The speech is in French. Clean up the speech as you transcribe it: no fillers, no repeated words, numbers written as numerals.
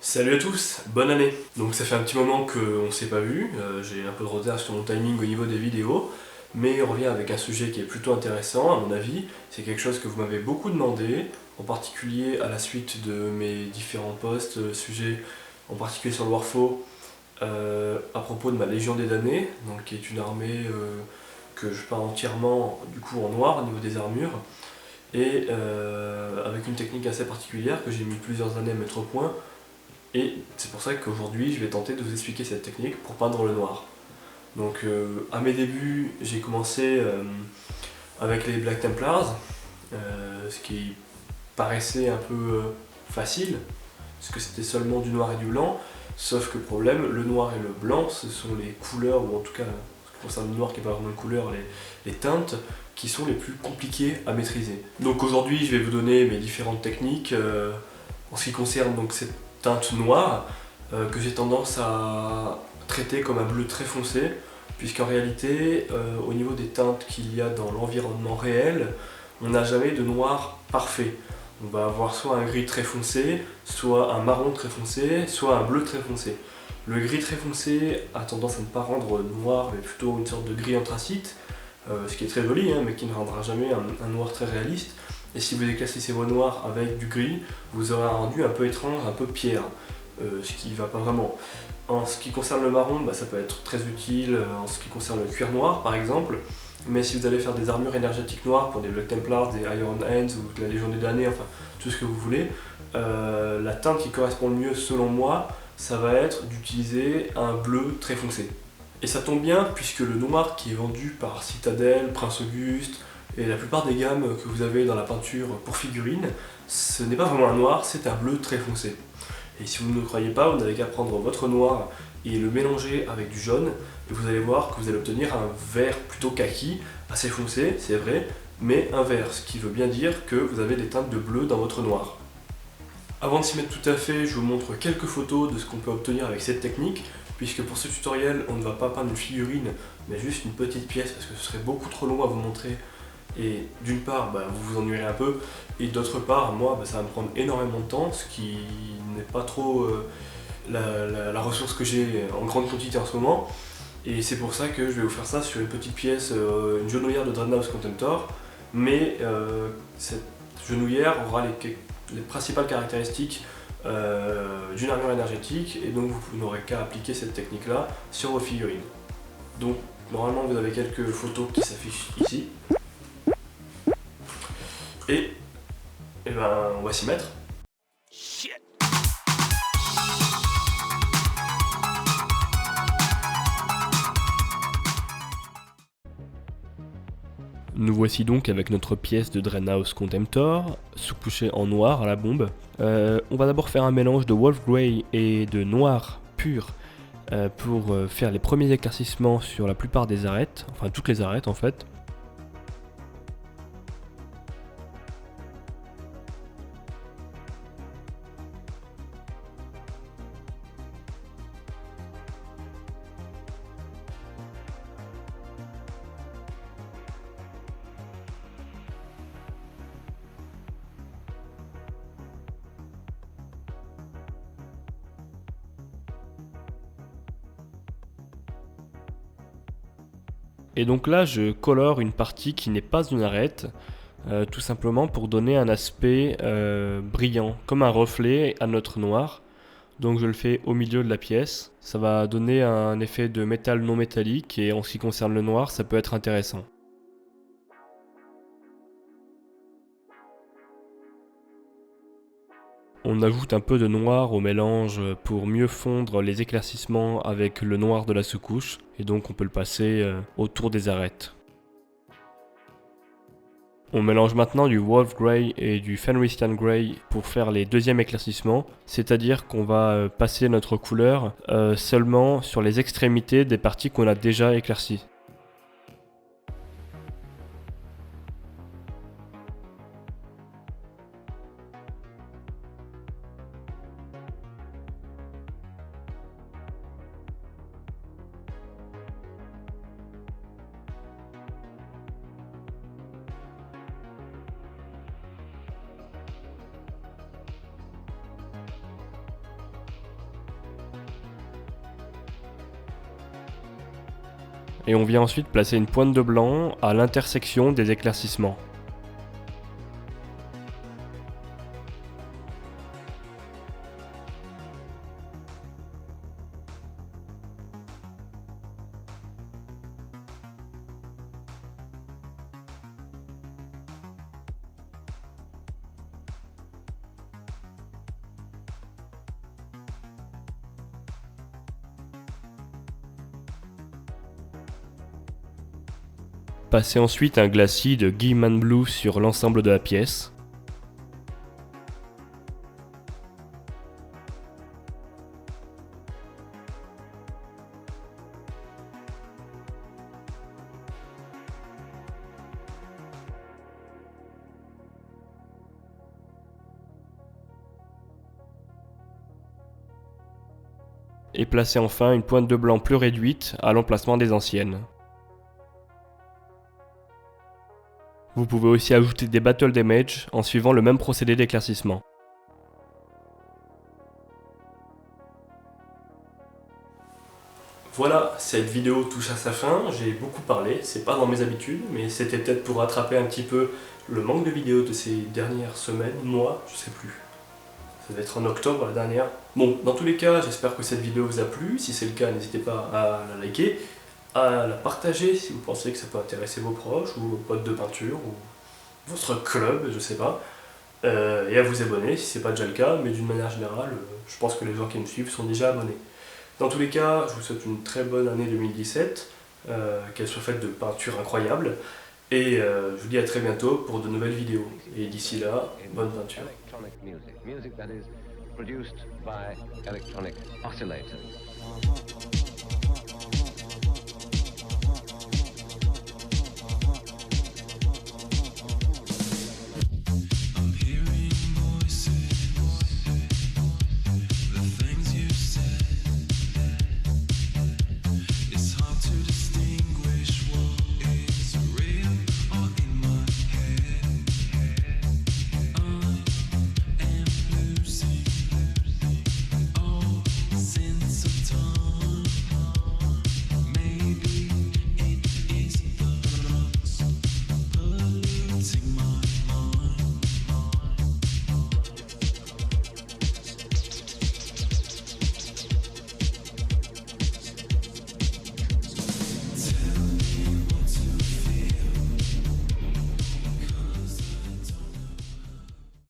Salut à tous, bonne année. Donc ça fait un petit moment qu'on ne s'est pas vu, j'ai un peu de retard sur mon timing au niveau des vidéos, mais on revient avec un sujet qui est plutôt intéressant à mon avis. C'est quelque chose que vous m'avez beaucoup demandé, en particulier à la suite de mes différents posts, sujets en particulier sur le Warfo, à propos de ma Légion des damnés, donc qui est une armée que je peins entièrement du coup en noir au niveau des armures, et avec une technique assez particulière que j'ai mis plusieurs années à mettre au point. Et c'est pour ça qu'aujourd'hui, je vais tenter de vous expliquer cette technique pour peindre le noir. Donc, à mes débuts, j'ai commencé avec les Black Templars, ce qui paraissait un peu facile, parce que c'était seulement du noir et du blanc. Sauf que le problème, le noir et le blanc, ce sont les couleurs, ou en tout cas, ce qui concerne le noir qui n'est pas vraiment une couleur, les teintes, qui sont les plus compliquées à maîtriser. Donc aujourd'hui, je vais vous donner mes différentes techniques en ce qui concerne donc cette teinte noire que j'ai tendance à traiter comme un bleu très foncé, puisqu'en réalité, au niveau des teintes qu'il y a dans l'environnement réel, on n'a jamais de noir parfait. On va avoir soit un gris très foncé, soit un marron très foncé, soit un bleu très foncé. Le gris très foncé a tendance à ne pas rendre noir, mais plutôt une sorte de gris anthracite, ce qui est très joli, hein, mais qui ne rendra jamais un noir très réaliste. Et si vous éclaircissez vos noirs avec du gris, vous aurez un rendu un peu étrange, un peu pierre, ce qui ne va pas vraiment. En ce qui concerne le marron, ça peut être très utile en ce qui concerne le cuir noir par exemple, mais si vous allez faire des armures énergétiques noires pour des Black Templars, des Iron Hands ou de la Légion des damnés, enfin tout ce que vous voulez, la teinte qui correspond le mieux selon moi, ça va être d'utiliser un bleu très foncé. Et ça tombe bien puisque le noir qui est vendu par Citadel, Prince Auguste et la plupart des gammes que vous avez dans la peinture pour figurines, ce n'est pas vraiment un noir, c'est un bleu très foncé. Et si vous ne le croyez pas, vous n'avez qu'à prendre votre noir et le mélanger avec du jaune, et vous allez voir que vous allez obtenir un vert plutôt kaki, assez foncé, c'est vrai, mais un vert, ce qui veut bien dire que vous avez des teintes de bleu dans votre noir. Avant de s'y mettre tout à fait, je vous montre quelques photos de ce qu'on peut obtenir avec cette technique, puisque pour ce tutoriel, on ne va pas peindre une figurine, mais juste une petite pièce, parce que ce serait beaucoup trop long à vous montrer. Et d'une part, vous vous ennuierez un peu, et d'autre part, moi, ça va me prendre énormément de temps, ce qui n'est pas trop la ressource que j'ai en grande quantité en ce moment. Et c'est pour ça que je vais vous faire ça sur une petite pièce, une genouillère de Dreadnought Contemptor, mais cette genouillère aura les principales caractéristiques d'une armure énergétique, et donc vous n'aurez qu'à appliquer cette technique-là sur vos figurines. Donc normalement vous avez quelques photos qui s'affichent ici. Et on va s'y mettre. Nous voici donc avec notre pièce de Dreadnought Contemptor, sous-couchée en noir à la bombe. On va d'abord faire un mélange de Wolf Grey et de noir pur pour faire les premiers éclaircissements sur la plupart des arêtes, enfin toutes les arêtes en fait. Et donc là, je colore une partie qui n'est pas une arête, tout simplement pour donner un aspect brillant, comme un reflet à notre noir. Donc je le fais au milieu de la pièce. Ça va donner un effet de métal non métallique, et en ce qui concerne le noir, ça peut être intéressant. On ajoute un peu de noir au mélange pour mieux fondre les éclaircissements avec le noir de la sous-couche, et donc on peut le passer autour des arêtes. On mélange maintenant du Wolf Grey et du Fenrisian Grey pour faire les deuxièmes éclaircissements, c'est-à-dire qu'on va passer notre couleur seulement sur les extrémités des parties qu'on a déjà éclaircies. Et on vient ensuite placer une pointe de blanc à l'intersection des éclaircissements. Passez ensuite un glacis de Guilliman Blue sur l'ensemble de la pièce. Et placez enfin une pointe de blanc plus réduite à l'emplacement des anciennes. Vous pouvez aussi ajouter des Battle Damage en suivant le même procédé d'éclaircissement. Voilà, cette vidéo touche à sa fin, j'ai beaucoup parlé, c'est pas dans mes habitudes, mais c'était peut-être pour rattraper un petit peu le manque de vidéos de ces dernières semaines, mois, je sais plus. Ça devait être en octobre la dernière. Bon, dans tous les cas, j'espère que cette vidéo vous a plu, si c'est le cas, n'hésitez pas à la liker, à la partager si vous pensez que ça peut intéresser vos proches, ou vos potes de peinture, ou votre club, je sais pas, et à vous abonner si c'est pas déjà le cas, mais d'une manière générale, je pense que les gens qui me suivent sont déjà abonnés. Dans tous les cas, je vous souhaite une très bonne année 2017, qu'elle soit faite de peintures incroyables, et je vous dis à très bientôt pour de nouvelles vidéos. Et d'ici là, bonne peinture. Music that is produced by electronic oscillators.